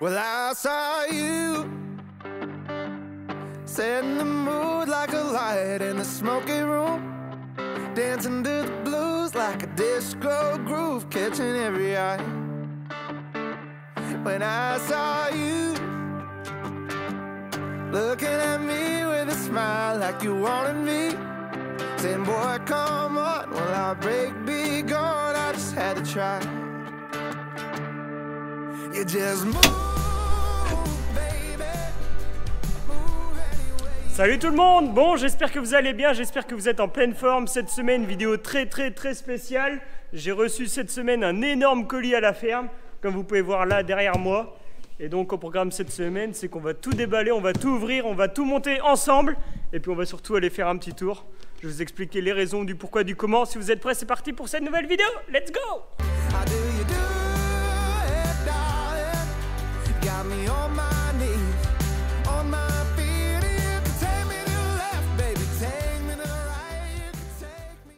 Well, I saw you setting the mood like a light in a smoky room, dancing to the blues like a disco groove, catching every eye. When I saw you looking at me with a smile like you wanted me, saying, boy, come on, will our break be gone? I just had to try. You just move, baby. Move anyway. Salut tout le monde. Bon, j'espère que vous allez bien, j'espère que vous êtes en pleine forme. Cette semaine, vidéo très spéciale. J'ai reçu cette semaine un énorme colis à la ferme, comme vous pouvez voir là derrière moi. Et donc au programme cette semaine, c'est qu'on va tout déballer, on va tout ouvrir, on va tout monter ensemble. Et puis on va surtout aller faire un petit tour. Je vais vous expliquer les raisons du pourquoi, du comment. Si vous êtes prêts, c'est parti pour cette nouvelle vidéo. Let's go! How do you do it, darling? Got me on my knees, on my feet. You can take me to the left, baby, take me to the right. You can take me.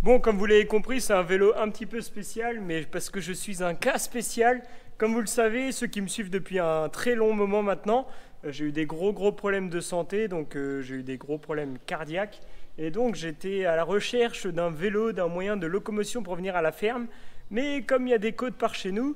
Bon, comme vous l'avez compris, c'est un vélo un petit peu spécial, mais parce que je suis un cas spécial. Comme vous le savez, ceux qui me suivent depuis un très long moment maintenant, j'ai eu des gros problèmes de santé, donc j'ai eu des gros problèmes cardiaques. Et donc j'étais à la recherche d'un vélo, d'un moyen de locomotion pour venir à la ferme. Mais comme il y a des côtes par chez nous,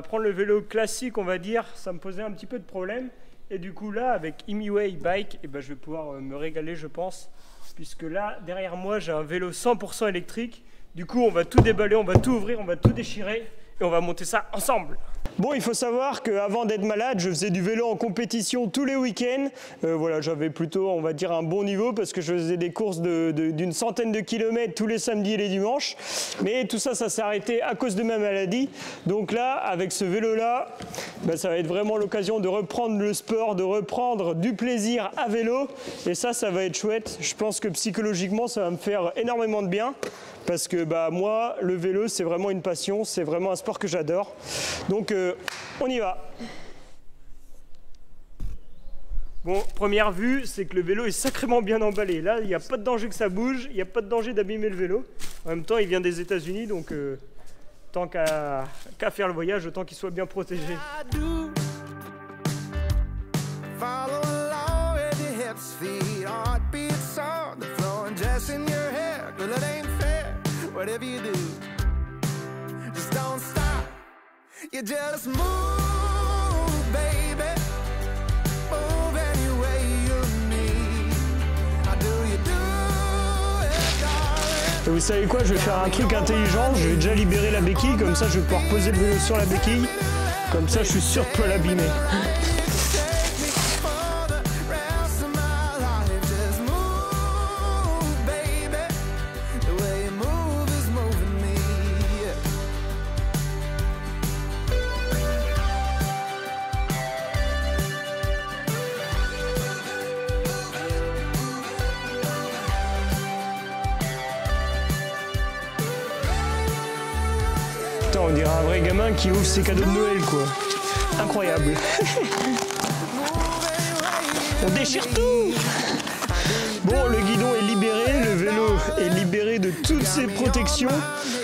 prendre le vélo classique, on va dire, ça me posait un petit peu de problème. Et du coup là, avec Imiway Bike, je vais pouvoir me régaler, je pense. Puisque là, derrière moi, j'ai un vélo 100% électrique. Du coup, on va tout déballer, on va tout ouvrir, on va tout déchirer. Et on va monter ça ensemble. Bon, il faut savoir qu'avant d'être malade, je faisais du vélo en compétition tous les week-ends. Voilà, j'avais plutôt, on va dire, un bon niveau parce que je faisais des courses d'une centaine de kilomètres tous les samedis et les dimanches. Mais tout ça, ça s'est arrêté à cause de ma maladie. Donc là, avec ce vélo-là, ça va être vraiment l'occasion de reprendre le sport, de reprendre du plaisir à vélo. Et ça va être chouette. Je pense que psychologiquement, ça va me faire énormément de bien. Parce que moi, le vélo, c'est vraiment une passion, c'est vraiment un sport que j'adore. Donc, on y va. Bon, première vue, c'est que le vélo est sacrément bien emballé. Là, il n'y a pas de danger que ça bouge, il n'y a pas de danger d'abîmer le vélo. En même temps, il vient des États-Unis, donc tant qu'à faire le voyage, autant qu'il soit bien protégé. Whatever you do, just don't stop. You just move, baby. Move any way you need. How do you do it, darling? Et vous savez quoi, je vais faire un truc intelligent. Je vais déjà libérer la béquille, comme ça je vais pouvoir poser le vélo sur la béquille. Comme ça je suis sûr de ne pas l'abîmer. On dirait un vrai gamin qui ouvre ses cadeaux de Noël, quoi. Incroyable. On déchire tout. Bon, le guidon est libéré, le vélo est libéré de toutes ses protections.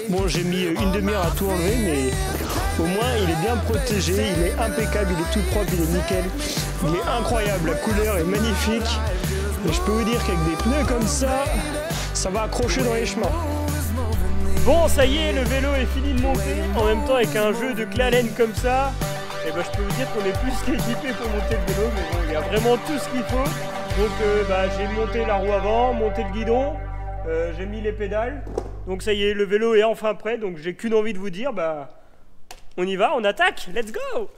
Bon, j'ai mis une demi-heure à tout enlever, mais au moins il est bien protégé, il est impeccable, il est tout propre, il est nickel. Il est incroyable, la couleur est magnifique. Et je peux vous dire qu'avec des pneus comme ça, ça va accrocher dans les chemins. Bon, ça y est, le vélo est fini de monter. En même temps, avec un jeu de clalène comme ça, je peux vous dire qu'on est plus qu'équipé pour monter le vélo. Mais bon, il y a vraiment tout ce qu'il faut. Donc, j'ai monté la roue avant, monté le guidon, j'ai mis les pédales. Donc, ça y est, le vélo est enfin prêt. Donc, j'ai qu'une envie de vous dire, on y va, on attaque, let's go!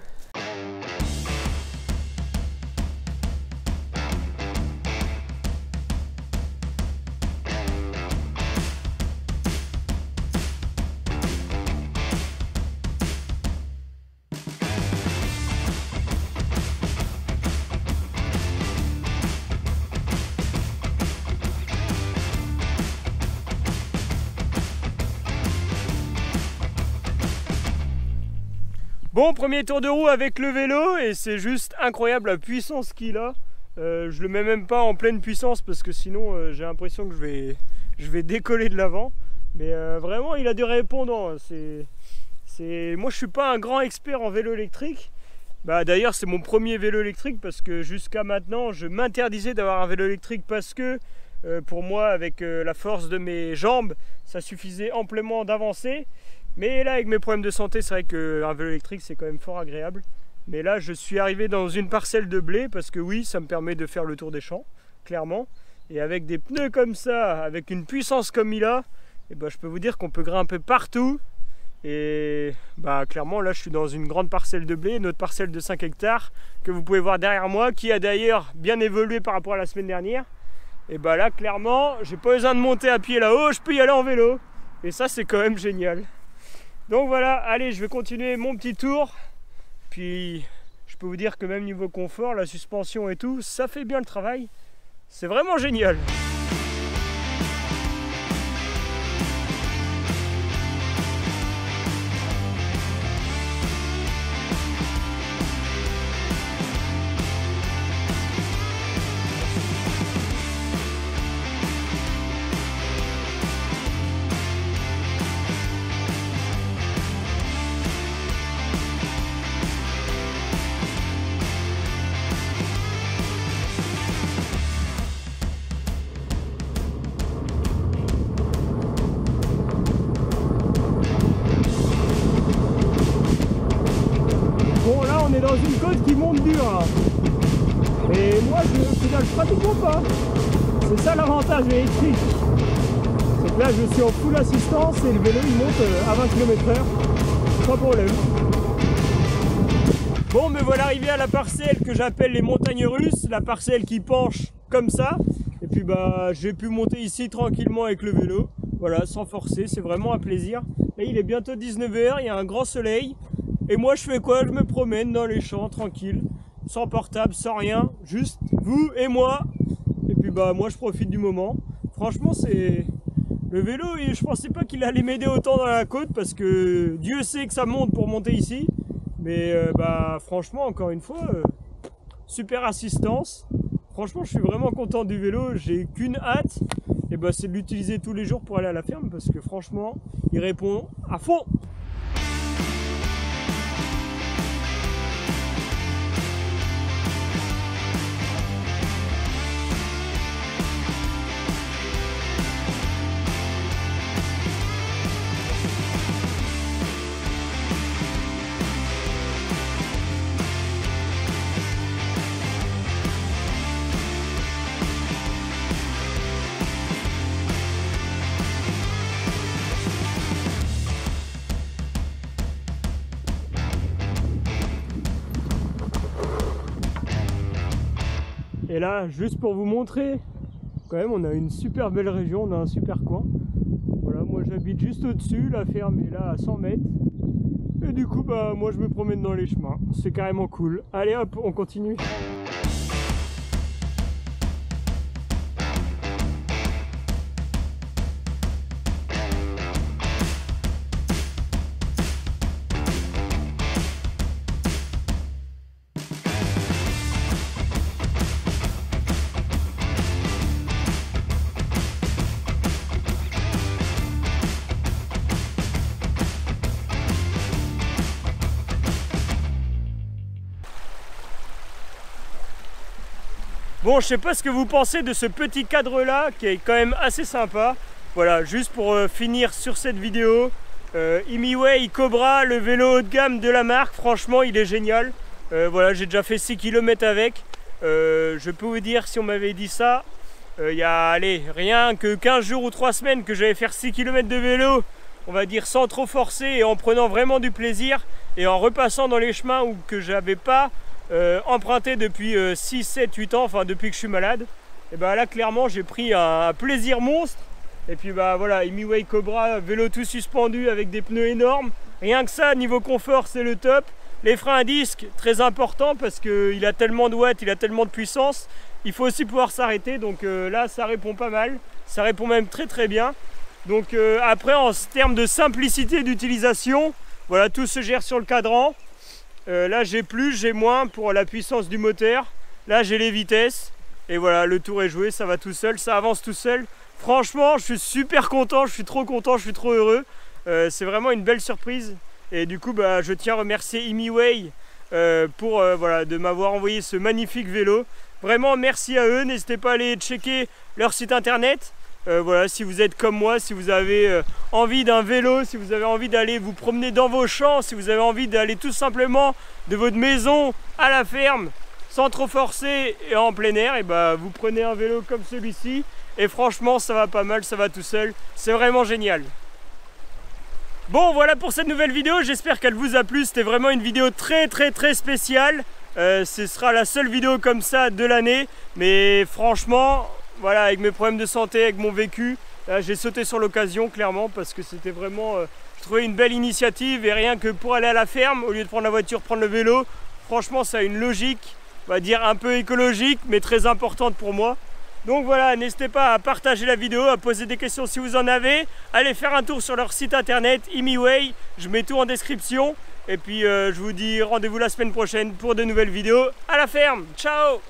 Bon, premier tour de roue avec le vélo et c'est juste incroyable la puissance qu'il a. Je le mets même pas en pleine puissance parce que sinon j'ai l'impression que je vais décoller de l'avant. Mais vraiment il a du répondant. Moi je suis pas un grand expert en vélo électrique, Bah d'ailleurs c'est mon premier vélo électrique parce que jusqu'à maintenant je m'interdisais d'avoir un vélo électrique parce que pour moi avec la force de mes jambes ça suffisait amplement d'avancer. Mais là avec mes problèmes de santé c'est vrai qu'un vélo électrique c'est quand même fort agréable. Mais là je suis arrivé dans une parcelle de blé parce que oui ça me permet de faire le tour des champs, clairement. Et avec des pneus comme ça, avec une puissance comme il a, et bah, je peux vous dire qu'on peut grimper partout. Et bah clairement là je suis dans une grande parcelle de blé, notre parcelle de 5 hectares que vous pouvez voir derrière moi, qui a d'ailleurs bien évolué par rapport à la semaine dernière. Et bah là clairement j'ai pas besoin de monter à pied là-haut, je peux y aller en vélo. Et ça c'est quand même génial. Donc voilà, allez je vais continuer mon petit tour. Puis je peux vous dire que même niveau confort, la suspension et tout, ça fait bien le travail. C'est vraiment génial. Bon là on est dans une côte qui monte dur hein. Et moi je pédale pratiquement pas. C'est ça l'avantage électrique. C'est que là je suis en full assistance et le vélo il monte à 20 km/h sans problème. Bon me voilà arrivé à la parcelle que j'appelle les montagnes russes, la parcelle qui penche comme ça. Et puis bah j'ai pu monter ici tranquillement avec le vélo. Voilà, sans forcer, c'est vraiment un plaisir. Là il est bientôt 19 h, il y a un grand soleil. Et moi je fais quoi? Je me promène dans les champs tranquille, sans portable, sans rien, juste vous et moi. Et puis bah moi je profite du moment. Franchement c'est... Le vélo, je pensais pas qu'il allait m'aider autant dans la côte parce que Dieu sait que ça monte pour monter ici. Mais bah franchement encore une fois, super assistance. Franchement je suis vraiment content du vélo, j'ai qu'une hâte. Et bah c'est de l'utiliser tous les jours pour aller à la ferme parce que franchement il répond à fond. Et là, juste pour vous montrer, quand même, on a une super belle région, on a un super coin. Voilà, moi j'habite juste au-dessus, la ferme est là à 100 mètres. Et du coup, bah moi je me promène dans les chemins, c'est carrément cool. Allez hop, on continue. Bon, je sais pas ce que vous pensez de ce petit cadre là qui est quand même assez sympa. Voilà, juste pour finir sur cette vidéo, Imiway Cobra, le vélo haut de gamme de la marque, franchement il est génial. Voilà, j'ai déjà fait 6 km avec. Je peux vous dire, si on m'avait dit ça, il y a allez, rien que 15 jours ou 3 semaines que j'allais faire 6 km de vélo, on va dire sans trop forcer et en prenant vraiment du plaisir et en repassant dans les chemins où que j'avais pas emprunté depuis 6, 7, 8 ans, enfin depuis que je suis malade. Et bah là clairement j'ai pris un plaisir monstre. Et puis bah voilà, Imiway Cobra, vélo tout suspendu avec des pneus énormes. Rien que ça, niveau confort c'est le top. Les freins à disque, très important parce qu'il a tellement de watts, il a tellement de puissance. Il faut aussi pouvoir s'arrêter, donc là ça répond pas mal. Ça répond même très très bien. Donc après en termes de simplicité d'utilisation, voilà, tout se gère sur le cadran. Là j'ai plus, j'ai moins pour la puissance du moteur. Là j'ai les vitesses. Et voilà, le tour est joué, ça va tout seul, ça avance tout seul. Franchement, je suis super content, je suis trop content, je suis trop heureux. C'est vraiment une belle surprise. Et du coup, bah, je tiens à remercier Imiway voilà, de m'avoir envoyé ce magnifique vélo. Vraiment merci à eux, n'hésitez pas à aller checker leur site internet. Voilà, si vous êtes comme moi, si vous avez envie d'un vélo, si vous avez envie d'aller vous promener dans vos champs, si vous avez envie d'aller tout simplement de votre maison à la ferme sans trop forcer et en plein air, et bah vous prenez un vélo comme celui-ci et franchement ça va pas mal, ça va tout seul, c'est vraiment génial. Bon, voilà pour cette nouvelle vidéo, j'espère qu'elle vous a plu. C'était vraiment une vidéo très spéciale. Ce sera la seule vidéo comme ça de l'année, mais franchement voilà, avec mes problèmes de santé, avec mon vécu, j'ai sauté sur l'occasion clairement, parce que c'était vraiment, je trouvais une belle initiative, et rien que pour aller à la ferme, au lieu de prendre la voiture, prendre le vélo, franchement ça a une logique, on va dire un peu écologique, mais très importante pour moi. Donc voilà, n'hésitez pas à partager la vidéo, à poser des questions si vous en avez, allez faire un tour sur leur site internet, Imiway, je mets tout en description, et puis je vous dis rendez-vous la semaine prochaine pour de nouvelles vidéos à la ferme. Ciao!